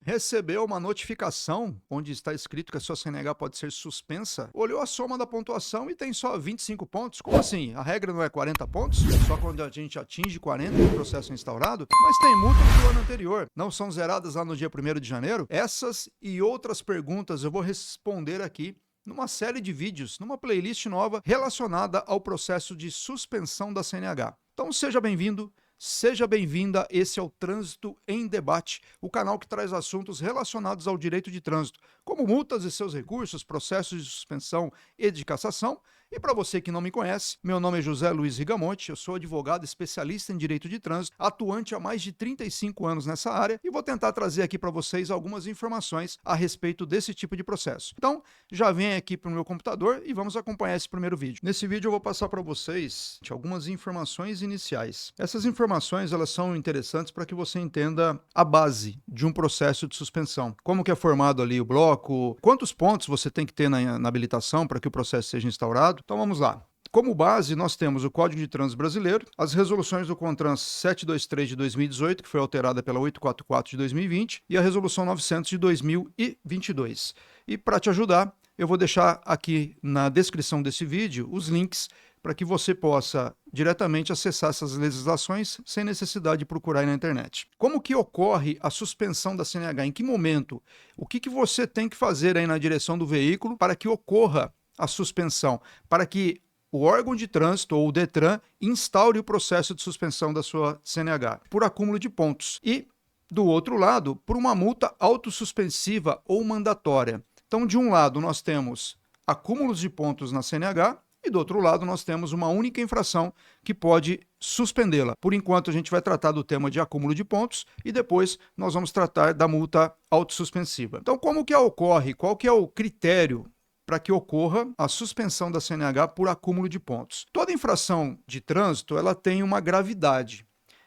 Recebeu uma notificação onde está escrito que a sua CNH pode ser suspensa? Olhou a soma da pontuação e tem só 25 pontos? Como assim? A regra não é 40 pontos? Só quando a gente atinge 40 o processo é instaurado? Mas tem multas do ano anterior. Não são zeradas lá no dia 1º de janeiro? Essas e outras perguntas eu vou responder aqui numa série de vídeos, numa playlist nova relacionada ao processo de suspensão da CNH. Então seja bem-vindo. Seja bem-vinda, esse é o Trânsito em Debate, o canal que traz assuntos relacionados ao direito de trânsito, como multas e seus recursos, processos de suspensão e de cassação. E para você que não me conhece, meu nome é José Luiz Rigamonte, eu sou advogado especialista em direito de trânsito, atuante há mais de 35 anos nessa área e vou tentar trazer aqui para vocês algumas informações a respeito desse tipo de processo. Então, já vem aqui para o meu computador e vamos acompanhar esse primeiro vídeo. Nesse vídeo eu vou passar para vocês algumas informações iniciais. Essas informações elas são interessantes para que você entenda a base de um processo de suspensão. Como que é formado ali o bloco, quantos pontos você tem que ter na habilitação para que o processo seja instaurado. Então vamos lá. Como base, nós temos o Código de Trânsito Brasileiro, as resoluções do CONTRAN 723 de 2018, que foi alterada pela 844 de 2020, e a Resolução 900 de 2022. E para te ajudar, eu vou deixar aqui na descrição desse vídeo os links para que você possa diretamente acessar essas legislações sem necessidade de procurar aí na internet. Como que ocorre a suspensão da CNH? Em que momento? O que você tem que fazer aí na direção do veículo para que ocorra a suspensão, para que o órgão de trânsito ou o DETRAN instaure o processo de suspensão da sua CNH por acúmulo de pontos e, do outro lado, por uma multa autossuspensiva ou mandatória. Então, de um lado, nós temos acúmulos de pontos na CNH e, do outro lado, nós temos uma única infração que pode suspendê-la. Por enquanto, a gente vai tratar do tema de acúmulo de pontos e depois nós vamos tratar da multa autossuspensiva. Então, como que ocorre? Qual que é o critério para que ocorra a suspensão da CNH por acúmulo de pontos? Toda infração de trânsito ela tem uma gravidade.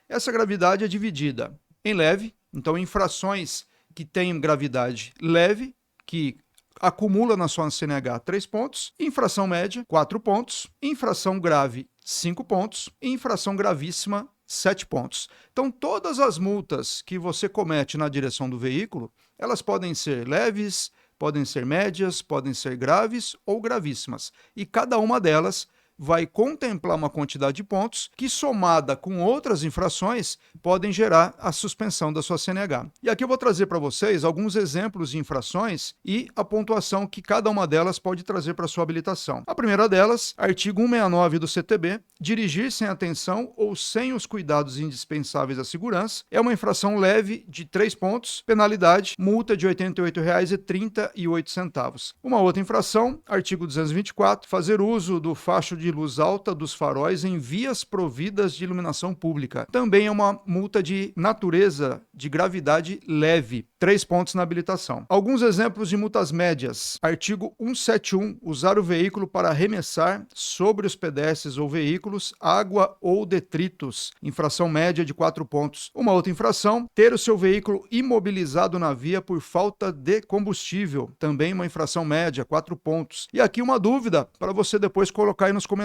Essa gravidade é dividida em leve, então infrações que têm gravidade leve, que acumula na sua CNH 3 pontos, infração média 4 pontos, infração grave 5 pontos e infração gravíssima 7 pontos. Então todas as multas que você comete na direção do veículo, elas podem ser leves, podem ser médias, podem ser graves ou gravíssimas. E cada uma delas vai contemplar uma quantidade de pontos que, somada com outras infrações, podem gerar a suspensão da sua CNH. E aqui eu vou trazer para vocês alguns exemplos de infrações e a pontuação que cada uma delas pode trazer para a sua habilitação. A primeira delas, artigo 169 do CTB, dirigir sem atenção ou sem os cuidados indispensáveis à segurança, é uma infração leve de 3 pontos, penalidade, multa de R$ 88,38. Uma outra infração, artigo 224, fazer uso do facho de luz alta dos faróis em vias providas de iluminação pública. Também é uma multa de natureza de gravidade leve, 3 pontos na habilitação. Alguns exemplos de multas médias. Artigo 171, usar o veículo para arremessar sobre os pedestres ou veículos água ou detritos, infração média de 4 pontos. Uma outra infração, ter o seu veículo imobilizado na via por falta de combustível, também uma infração média, 4 pontos. E aqui uma dúvida para você depois colocar aí nos comentários.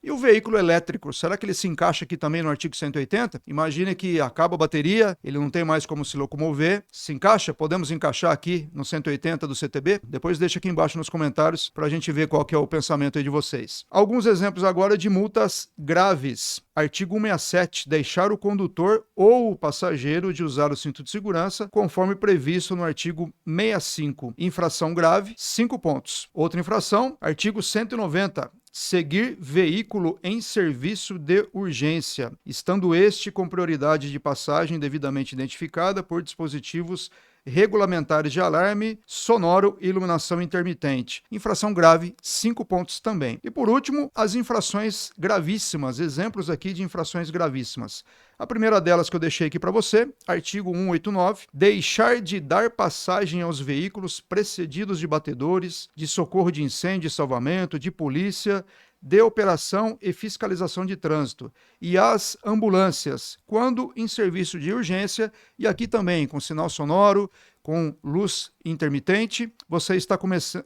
E o veículo elétrico, será que ele se encaixa aqui também no artigo 180? Imagine que acaba a bateria, ele não tem mais como se locomover. Se encaixa? Podemos encaixar aqui no 180 do CTB? Depois deixa aqui embaixo nos comentários para a gente ver qual que é o pensamento aí de vocês. Alguns exemplos agora de multas graves. Artigo 167, deixar o condutor ou o passageiro de usar o cinto de segurança, conforme previsto no artigo 65. Infração grave, 5 pontos. Outra infração, artigo 190. Seguir veículo em serviço de urgência, estando este com prioridade de passagem devidamente identificada por dispositivos regulamentares de alarme sonoro e iluminação intermitente. Infração grave, 5 pontos também. E por último, as infrações gravíssimas, exemplos aqui de infrações gravíssimas. A primeira delas que eu deixei aqui para você, artigo 189, deixar de dar passagem aos veículos precedidos de batedores, de socorro de incêndio e salvamento, de polícia, de operação e fiscalização de trânsito, e as ambulâncias, quando em serviço de urgência, e aqui também com sinal sonoro, com luz intermitente, você está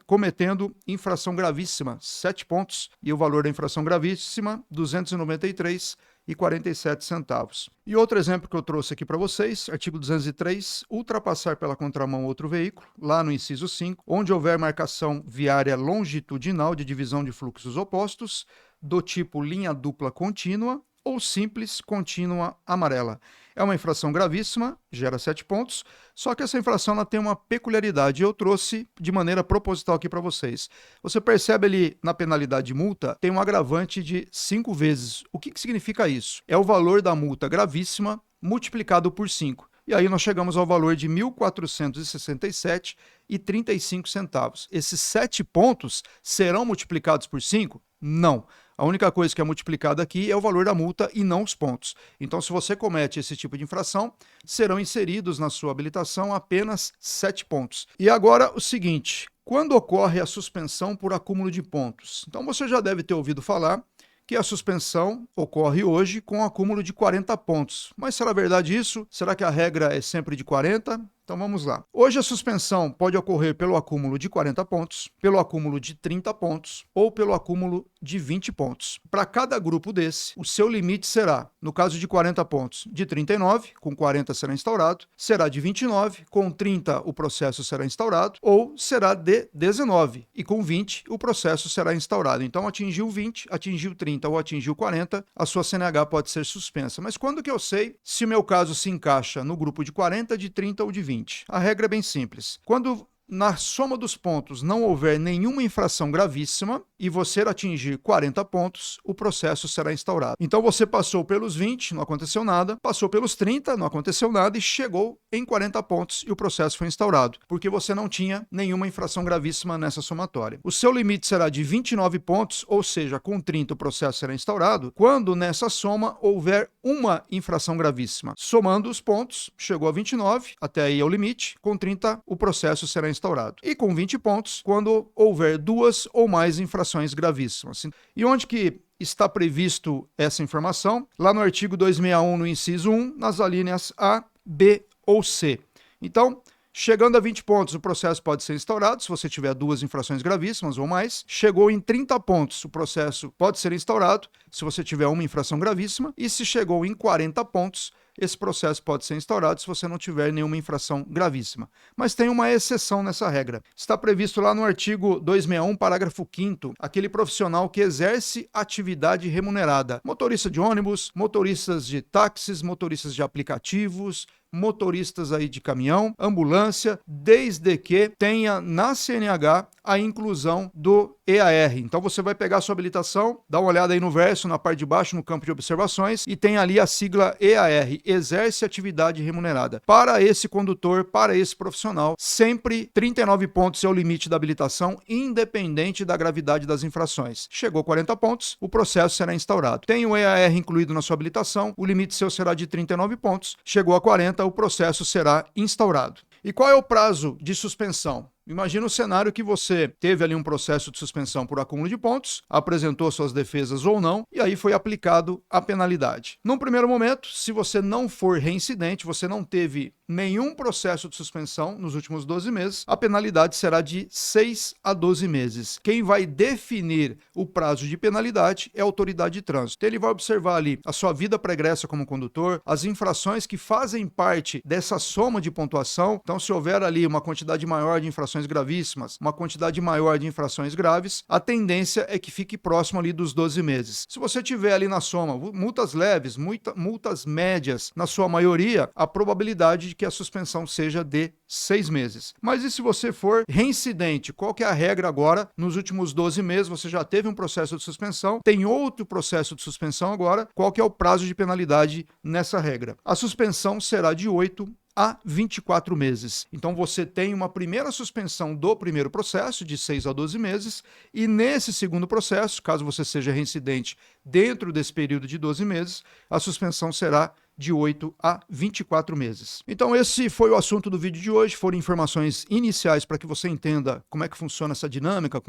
cometendo infração gravíssima, 7 pontos, e o valor da infração gravíssima, R$ 293,50. R$ 1,47. E outro exemplo que eu trouxe aqui para vocês, artigo 203, ultrapassar pela contramão outro veículo, lá no inciso 5, onde houver marcação viária longitudinal de divisão de fluxos opostos, do tipo linha dupla contínua ou simples contínua amarela. É uma infração gravíssima, gera 7 pontos, só que essa infração ela tem uma peculiaridade, eu trouxe de maneira proposital aqui para vocês. Você percebe ali na penalidade de multa, tem um agravante de 5 vezes. O que significa isso? É o valor da multa gravíssima multiplicado por 5. E aí nós chegamos ao valor de R$ 1.467,35. Esses 7 pontos serão multiplicados por 5? Não. A única coisa que é multiplicada aqui é o valor da multa e não os pontos. Então, se você comete esse tipo de infração, serão inseridos na sua habilitação apenas 7 pontos. E agora o seguinte, quando ocorre a suspensão por acúmulo de pontos? Então, você já deve ter ouvido falar que a suspensão ocorre hoje com acúmulo de 40 pontos. Mas será verdade isso? Será que a regra é sempre de 40? Então vamos lá. Hoje a suspensão pode ocorrer pelo acúmulo de 40 pontos, pelo acúmulo de 30 pontos ou pelo acúmulo de 20 pontos. Para cada grupo desse, o seu limite será, no caso de 40 pontos, de 39, com 40 será instaurado, será de 29, com 30 o processo será instaurado, ou será de 19, e com 20 o processo será instaurado. Então atingiu 20, atingiu 30 ou atingiu 40, a sua CNH pode ser suspensa. Mas quando que eu sei se o meu caso se encaixa no grupo de 40, de 30 ou de 20? A regra é bem simples. Quando na soma dos pontos não houver nenhuma infração gravíssima e você atingir 40 pontos, o processo será instaurado. Então você passou pelos 20, não aconteceu nada, passou pelos 30, não aconteceu nada e chegou em 40 pontos e o processo foi instaurado, porque você não tinha nenhuma infração gravíssima nessa somatória. O seu limite será de 29 pontos, ou seja, com 30 o processo será instaurado, quando nessa soma houver uma infração gravíssima. Somando os pontos, chegou a 29, até aí é o limite, com 30 o processo será instaurado. E com 20 pontos, quando houver 2 ou mais infrações gravíssimas. E onde que está previsto essa informação? Lá no artigo 261, no inciso 1, nas alíneas A, B ou C. Então, chegando a 20 pontos, o processo pode ser instaurado, se você tiver 2 infrações gravíssimas ou mais. Chegou em 30 pontos, o processo pode ser instaurado, se você tiver uma infração gravíssima. E se chegou em 40 pontos, esse processo pode ser instaurado se você não tiver nenhuma infração gravíssima. Mas tem uma exceção nessa regra. Está previsto lá no artigo 261, parágrafo 5º, aquele profissional que exerce atividade remunerada. Motorista de ônibus, motoristas de táxis, motoristas de aplicativos, motoristas aí de caminhão, ambulância, desde que tenha na CNH a inclusão do EAR. Então você vai pegar a sua habilitação, dá uma olhada aí no verso, na parte de baixo, no campo de observações, e tem ali a sigla EAR, exerce atividade remunerada. Para esse condutor, para esse profissional, sempre 39 pontos é o limite da habilitação, independente da gravidade das infrações. Chegou 40 pontos, o processo será instaurado. Tem o EAR incluído na sua habilitação, o limite seu será de 39 pontos. Chegou a 40, o processo será instaurado. E qual é o prazo de suspensão? Imagina o cenário que você teve ali um processo de suspensão por acúmulo de pontos, apresentou suas defesas ou não, e aí foi aplicado a penalidade. Num primeiro momento, se você não for reincidente, você não teve nenhum processo de suspensão nos últimos 12 meses, a penalidade será de 6 a 12 meses. Quem vai definir o prazo de penalidade é a autoridade de trânsito. Ele vai observar ali a sua vida pregressa como condutor, as infrações que fazem parte dessa soma de pontuação. Então, se houver ali uma quantidade maior de infrações gravíssimas, uma quantidade maior de infrações graves, a tendência é que fique próximo ali dos 12 meses. Se você tiver ali na soma multas leves, multas médias, na sua maioria, a probabilidade de que a suspensão seja de 6 meses. Mas e se você for reincidente? Qual que é a regra agora? Nos últimos 12 meses você já teve um processo de suspensão, tem outro processo de suspensão agora. Qual que é o prazo de penalidade nessa regra? A suspensão será de 8 a 24 meses. Então você tem uma primeira suspensão do primeiro processo, de 6 a 12 meses, e nesse segundo processo, caso você seja reincidente dentro desse período de 12 meses, a suspensão será de 8 a 24 meses. Então esse foi o assunto do vídeo de hoje, foram informações iniciais para que você entenda como é que funciona essa dinâmica,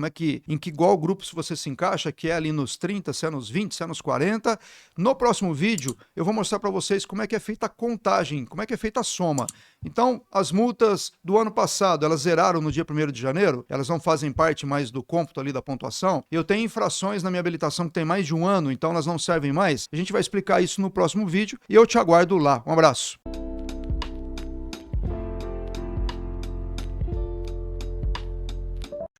em que igual grupo você se encaixa, que é ali nos 30, se é nos 20, se é nos 40. No próximo vídeo eu vou mostrar para vocês como é que é feita a contagem, como é que é feita a soma. Então as multas do ano passado, elas zeraram no dia 1º de janeiro, elas não fazem parte mais do cômputo ali da pontuação. Eu tenho infrações na minha habilitação que tem mais de um ano, então elas não servem mais. A gente vai explicar isso no próximo vídeo e eu te aguardo lá. Um abraço.